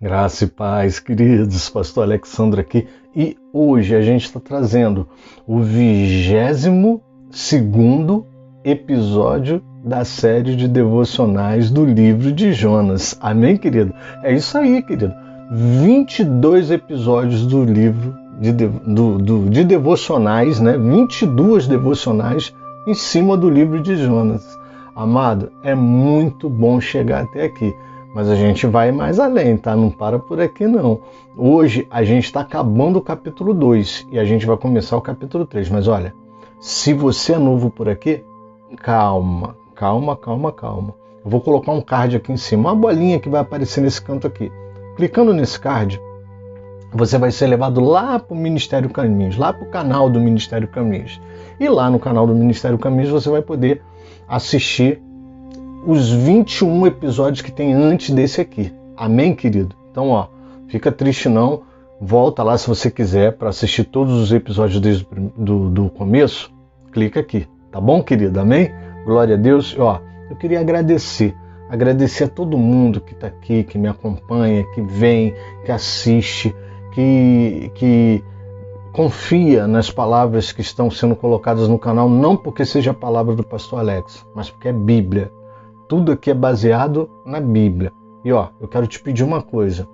Graça e paz, queridos, pastor Alexandre aqui, e hoje a gente está trazendo o 22º episódio da série de devocionais do livro de Jonas. Amém, querido? É isso aí, querido. 22 episódios do livro de devocionais, né? 22 devocionais em cima do livro de Jonas. Amado, é muito bom chegar até aqui. Mas a gente vai mais além, tá? Não para por aqui, não. Hoje a gente está acabando o capítulo 2 e a gente vai começar o capítulo 3. Mas olha, se você é novo por aqui, calma. Eu vou colocar um card aqui em cima, uma bolinha que vai aparecer nesse canto aqui. Clicando nesse card, você vai ser levado lá para o Ministério Caminhos, lá para o canal do Ministério Caminhos. E lá no canal do Ministério Caminhos você vai poder assistir os 21 episódios que tem antes desse aqui. Amém, querido? Então, ó, fica triste não. Volta lá se você quiser para assistir todos os episódios desde do começo. Clica aqui, tá bom, querido? Amém? Glória a Deus. Ó, eu queria agradecer a todo mundo que está aqui, que me acompanha, que vem, que assiste, que confia nas palavras que estão sendo colocadas no canal, não porque seja a palavra do pastor Alex, mas porque é Bíblia. Tudo aqui é baseado na Bíblia. E ó, eu quero te pedir uma coisa.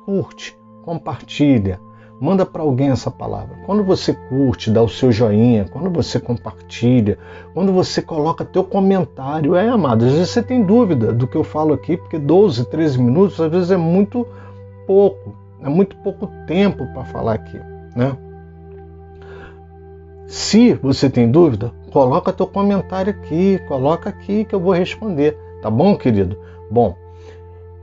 Curte, compartilha, manda para alguém essa palavra. Quando você curte, dá o seu joinha, quando você compartilha, quando você coloca teu comentário, amado, às vezes você tem dúvida do que eu falo aqui, porque 12, 13 minutos às vezes é muito pouco tempo para falar aqui, né? Se você tem dúvida, coloca teu comentário aqui, coloca aqui que eu vou responder, tá bom, querido? Bom,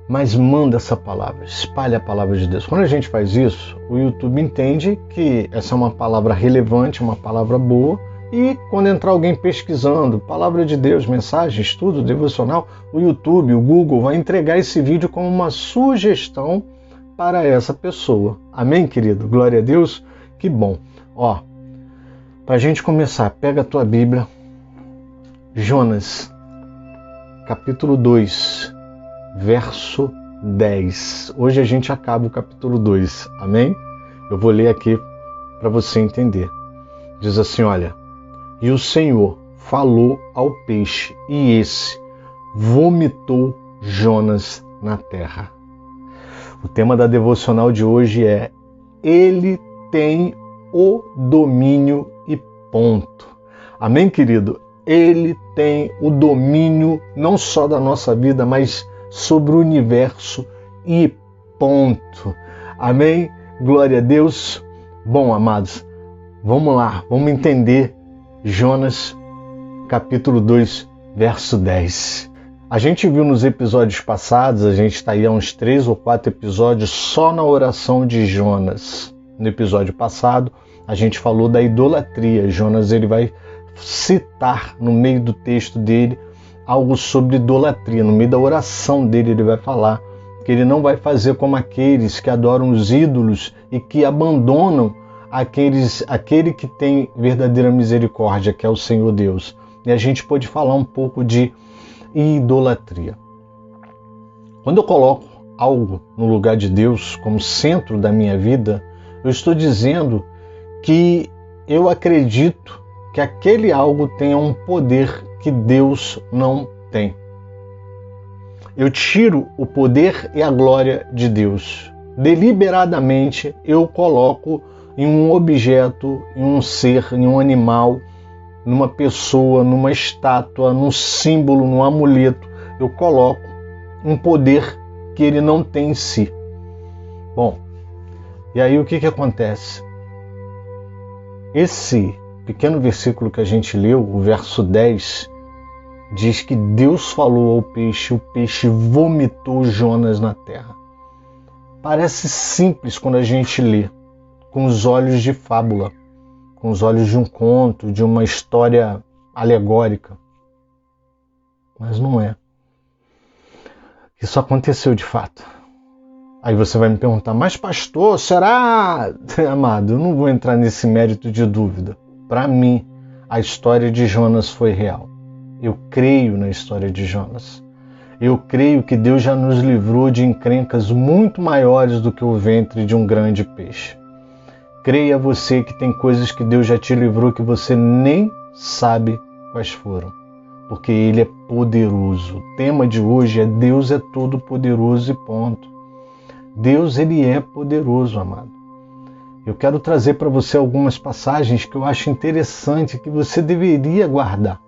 mas manda essa palavra, espalha a palavra de Deus. Quando a gente faz isso, o YouTube entende que essa é uma palavra relevante, uma palavra boa, e quando entrar alguém pesquisando palavra de Deus, mensagem, estudo, devocional, o YouTube, o Google vai entregar esse vídeo como uma sugestão para essa pessoa. Amém, querido? Glória a Deus, que bom. Ó, para a gente começar, pega a tua Bíblia, Jonas, capítulo 2, verso 10. Hoje a gente acaba o capítulo 2, amém? Eu vou ler aqui para você entender. Diz assim, olha, e o Senhor falou ao peixe, e esse vomitou Jonas na terra. O tema da devocional de hoje é Ele tem o domínio e ponto. Amém, querido? Ele tem o domínio não só da nossa vida, mas sobre o universo e ponto. Amém? Glória a Deus. Bom, amados, vamos lá, vamos entender Jonas, capítulo 2, verso 10. A gente viu nos episódios passados, a gente está aí há uns 3 ou 4 episódios só na oração de Jonas. No episódio passado, a gente falou da idolatria. Jonas ele vai citar no meio do texto dele algo sobre idolatria. No meio da oração dele ele vai falar que ele não vai fazer como aqueles que adoram os ídolos e que abandonam aquele que tem verdadeira misericórdia, que é o Senhor Deus. E a gente pode falar um pouco de idolatria. Quando eu coloco algo no lugar de Deus como centro da minha vida, eu estou dizendo que eu acredito que aquele algo tenha um poder que Deus não tem. Eu tiro o poder e a glória de Deus. Deliberadamente eu coloco em um objeto, em um ser, em um animal, numa pessoa, numa estátua, num símbolo, num amuleto. Eu coloco um poder que ele não tem em si. Bom, e aí o que acontece? Esse pequeno versículo que a gente leu, o verso 10, diz que Deus falou ao peixe, o peixe vomitou Jonas na terra. Parece simples quando a gente lê, com os olhos de fábula, com os olhos de um conto, de uma história alegórica. Mas não é. Isso aconteceu de fato. Aí você vai me perguntar, mas pastor, será? Amado, eu não vou entrar nesse mérito de dúvida. Para mim, a história de Jonas foi real. Eu creio na história de Jonas. Eu creio que Deus já nos livrou de encrencas muito maiores do que o ventre de um grande peixe. Creia você que tem coisas que Deus já te livrou que você nem sabe quais foram, porque Ele é poderoso. O tema de hoje é Deus é todo poderoso e ponto. Deus, Ele é poderoso, amado. Eu quero trazer para você algumas passagens que eu acho interessante, que você deveria guardar.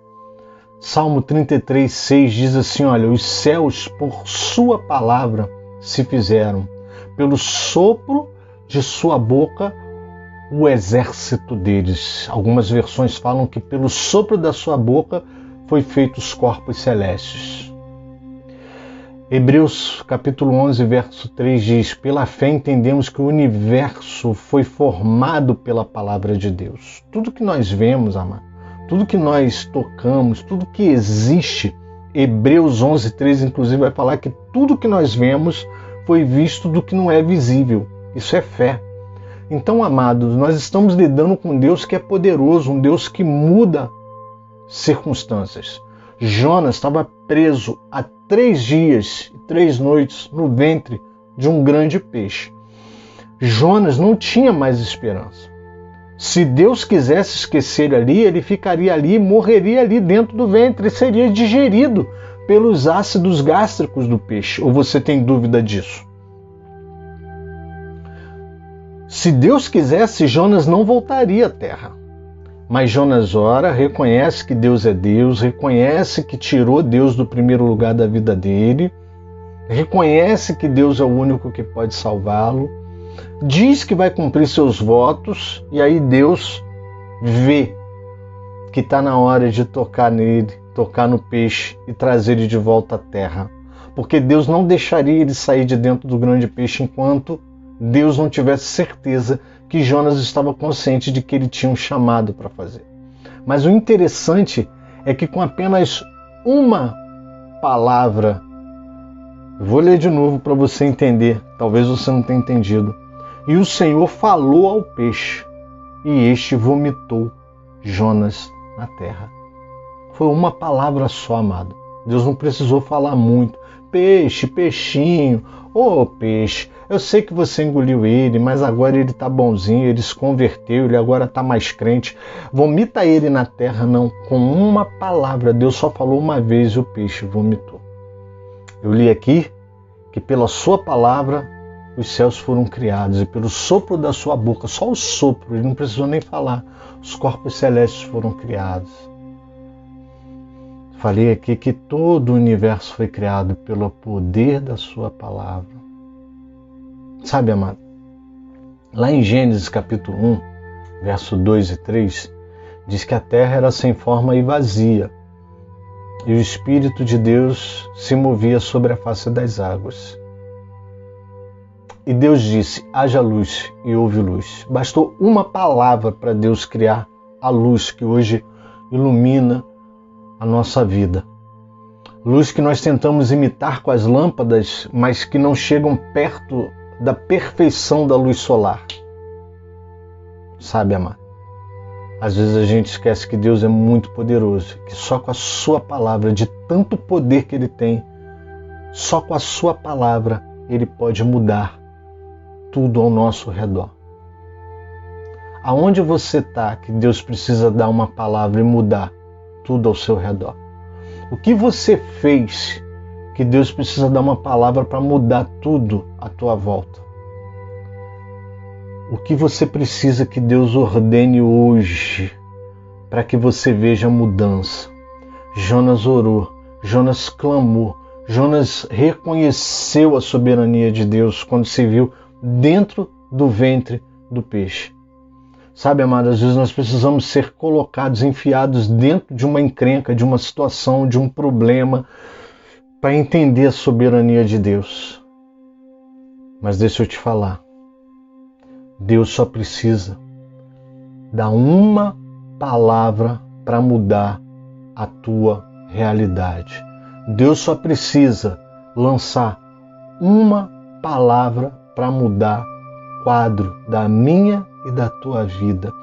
Salmo 33, 6 diz assim, olha, os céus por sua palavra se fizeram, pelo sopro de sua boca o exército deles. Algumas versões falam que pelo sopro da sua boca foi feito os corpos celestes. Hebreus capítulo 11, verso 3 diz, pela fé entendemos que o universo foi formado pela palavra de Deus. Tudo que nós vemos, amado, tudo que nós tocamos, tudo que existe, Hebreus 11, 3 inclusive vai falar que tudo que nós vemos foi visto do que não é visível. Isso é fé. Então, amados, nós estamos lidando com um Deus que é poderoso, um Deus que muda circunstâncias. Jonas estava preso há 3 dias e 3 noites no ventre de um grande peixe. Jonas não tinha mais esperança. Se Deus quisesse esquecer ali, ele ficaria ali e morreria ali dentro do ventre e seria digerido pelos ácidos gástricos do peixe. Ou você tem dúvida disso? Se Deus quisesse, Jonas não voltaria à terra. Mas Jonas ora, reconhece que Deus é Deus, reconhece que tirou Deus do primeiro lugar da vida dele, reconhece que Deus é o único que pode salvá-lo, diz que vai cumprir seus votos, e aí Deus vê que está na hora de tocar nele, tocar no peixe e trazer ele de volta à terra. Porque Deus não deixaria ele sair de dentro do grande peixe enquanto Deus não tivesse certeza que Jonas estava consciente de que ele tinha um chamado para fazer. Mas o interessante é que com apenas uma palavra, eu vou ler de novo para você entender, talvez você não tenha entendido. E o Senhor falou ao peixe, e este vomitou Jonas na terra. Foi uma palavra só, amado. Deus não precisou falar muito. Peixe, peixinho, ô peixe, eu sei que você engoliu ele, mas agora ele está bonzinho, ele se converteu, ele agora está mais crente. Vomita ele na terra, não. Com uma palavra, Deus só falou uma vez e o peixe vomitou. Eu li aqui que pela sua palavra os céus foram criados e pelo sopro da sua boca, só o sopro, ele não precisou nem falar, os corpos celestes foram criados. Falei aqui que todo o universo foi criado pelo poder da sua palavra. Sabe, amado? Lá em Gênesis capítulo 1, verso 2 e 3, diz que a terra era sem forma e vazia, e o Espírito de Deus se movia sobre a face das águas. E Deus disse, haja luz, e houve luz. Bastou uma palavra para Deus criar a luz que hoje ilumina a nossa vida. Luz que nós tentamos imitar com as lâmpadas, mas que não chegam perto da perfeição da luz solar. Sabe, amado? Às vezes a gente esquece que Deus é muito poderoso, que só com a sua palavra, de tanto poder que Ele tem, só com a sua palavra Ele pode mudar tudo ao nosso redor. Aonde você está que Deus precisa dar uma palavra e mudar tudo ao seu redor? O que você fez que Deus precisa dar uma palavra para mudar tudo à tua volta? O que você precisa que Deus ordene hoje para que você veja mudança? Jonas orou, Jonas clamou, Jonas reconheceu a soberania de Deus quando se viu dentro do ventre do peixe. Sabe, amado, às vezes nós precisamos ser colocados, enfiados dentro de uma encrenca, de uma situação, de um problema, para entender a soberania de Deus. Mas deixa eu te falar, Deus só precisa dar uma palavra para mudar a tua realidade. Deus só precisa lançar uma palavra para mudar o quadro da minha e da tua vida.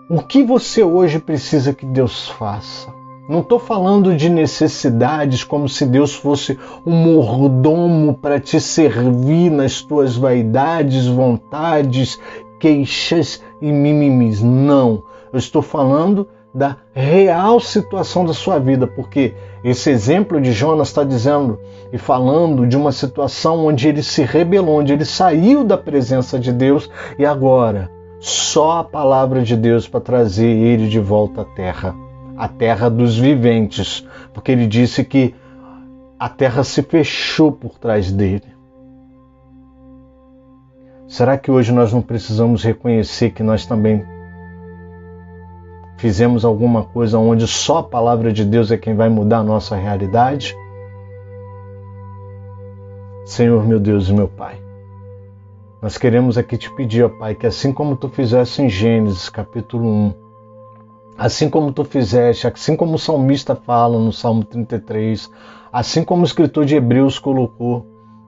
O que você hoje precisa que Deus faça? Não estou falando de necessidades como se Deus fosse um mordomo para te servir nas tuas vaidades, vontades, queixas e mimimis. Não, eu estou falando da real situação da sua vida, porque esse exemplo de Jonas está dizendo e falando de uma situação onde ele se rebelou, onde ele saiu da presença de Deus e agora só a palavra de Deus para trazer ele de volta à terra dos viventes, porque ele disse que a terra se fechou por trás dele. Será que hoje nós não precisamos reconhecer que nós também fizemos alguma coisa onde só a palavra de Deus é quem vai mudar a nossa realidade? Senhor, meu Deus e meu Pai, nós queremos aqui te pedir, ó Pai, que assim como tu fizeste em Gênesis capítulo 1, assim como tu fizeste, assim como o salmista fala no Salmo 33, assim como o escritor de Hebreus colocou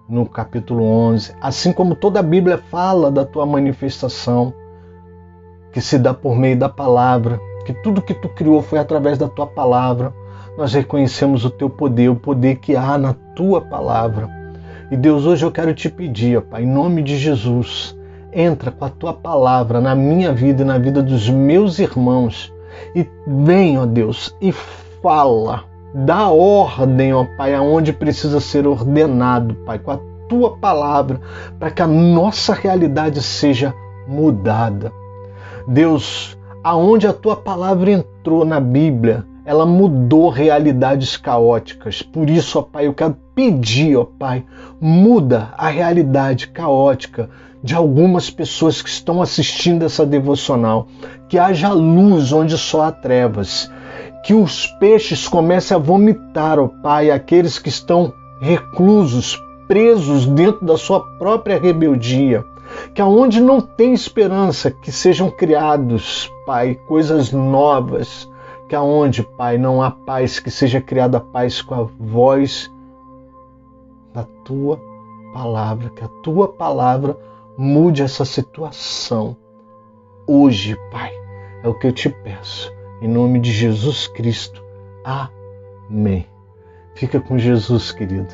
no capítulo 11, assim como toda a Bíblia fala da tua manifestação, que se dá por meio da palavra, que tudo que tu criou foi através da tua palavra. Nós reconhecemos o teu poder, o poder que há na tua palavra. E Deus, hoje eu quero te pedir, ó Pai, em nome de Jesus, entra com a tua palavra na minha vida e na vida dos meus irmãos. E vem, ó Deus, e fala, dá ordem, ó Pai, aonde precisa ser ordenado, Pai, com a tua palavra, para que a nossa realidade seja mudada. Deus, aonde a tua palavra entrou na Bíblia, ela mudou realidades caóticas. Por isso, ó Pai, eu quero pedir, ó Pai, muda a realidade caótica de algumas pessoas que estão assistindo essa devocional. Que haja luz onde só há trevas. Que os peixes comecem a vomitar, ó Pai, aqueles que estão reclusos, presos dentro da sua própria rebeldia. Que aonde não tem esperança, que sejam criados, Pai, coisas novas. Que aonde, Pai, não há paz, que seja criada paz com a voz da tua palavra. Que a tua palavra mude essa situação. Hoje, Pai, é o que eu te peço. Em nome de Jesus Cristo. Amém. Fica com Jesus, querido.